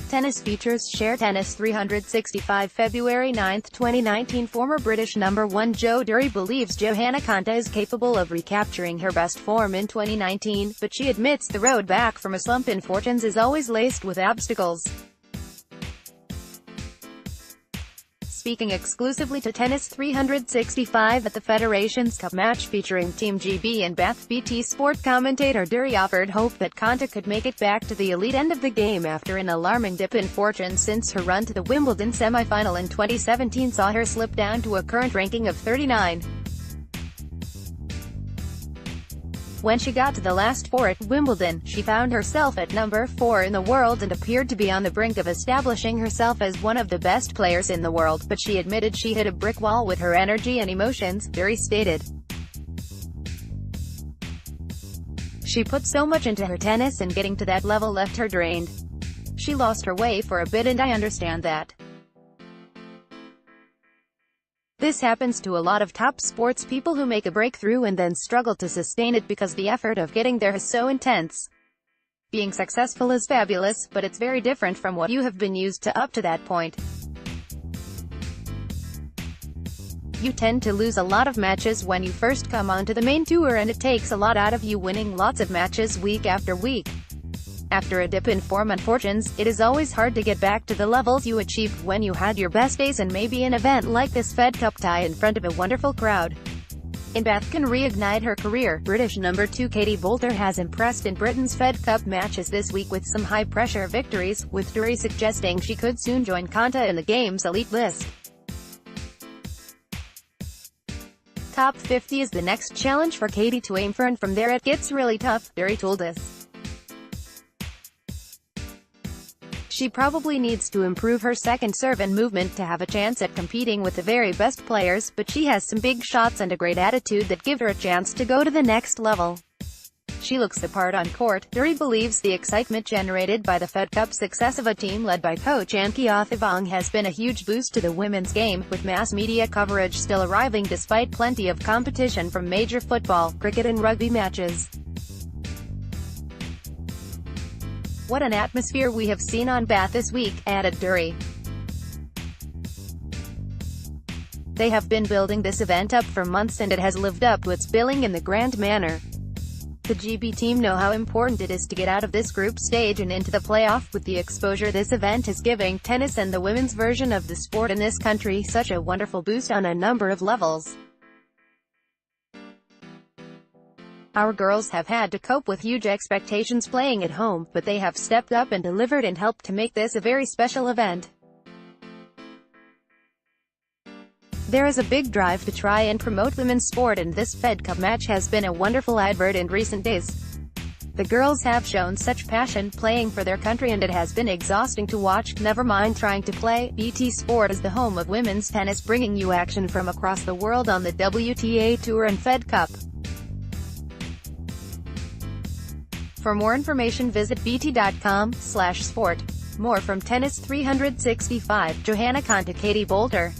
Tennis Features Share Tennis365 February 9, 2019. Former British number 1 Jo Durie believes Johanna Konta is capable of recapturing her best form in 2019, but she admits the road back from a slump in fortunes is always laced with obstacles. Speaking exclusively to Tennis365 at the Federations Cup match featuring Team GB and Bath, BT Sport commentator Durie offered hope that Konta could make it back to the elite end of the game after an alarming dip in fortune since her run to the Wimbledon semi-final in 2017 saw her slip down to a current ranking of 39. When she got to the last four at Wimbledon, she found herself at number 4 in the world and appeared to be on the brink of establishing herself as one of the best players in the world, but she admitted she hit a brick wall with her energy and emotions, Durie stated. She put so much into her tennis and getting to that level left her drained. She lost her way for a bit and I understand that. This happens to a lot of top sports people who make a breakthrough and then struggle to sustain it because the effort of getting there is so intense. Being successful is fabulous, but it's very different from what you have been used to up to that point. You tend to lose a lot of matches when you first come onto the main tour and it takes a lot out of you winning lots of matches week after week. After a dip in form and fortunes, it is always hard to get back to the levels you achieved when you had your best days, and maybe an event like this Fed Cup tie in front of a wonderful crowd in Bath can reignite her career. British number 2 Katie Boulter has impressed in Britain's Fed Cup matches this week with some high-pressure victories, with Durie suggesting she could soon join Konta in the game's elite list. Top 50 is the next challenge for Katie to aim for, and from there it gets really tough, Durie told us. She probably needs to improve her second serve and movement to have a chance at competing with the very best players, but she has some big shots and a great attitude that give her a chance to go to the next level. She looks the part on court. Durie believes the excitement generated by the Fed Cup success of a team led by coach Anki Othivong has been a huge boost to the women's game, with mass media coverage still arriving despite plenty of competition from major football, cricket and rugby matches. What an atmosphere we have seen on Bath this week, added Durie. They have been building this event up for months and it has lived up to its billing in the grand manner. The GB team know how important it is to get out of this group stage and into the playoff, with the exposure this event is giving tennis and the women's version of the sport in this country such a wonderful boost on a number of levels. Our girls have had to cope with huge expectations playing at home, but they have stepped up and delivered and helped to make this a very special event. There is a big drive to try and promote women's sport, and this Fed Cup match has been a wonderful advert in recent days. The girls have shown such passion playing for their country and it has been exhausting to watch, never mind trying to play. BT Sport is the home of women's tennis, bringing you action from across the world on the WTA Tour and Fed Cup. For more information visit bt.com/sport. More from Tennis365, Johanna Konta, Katie Boulter.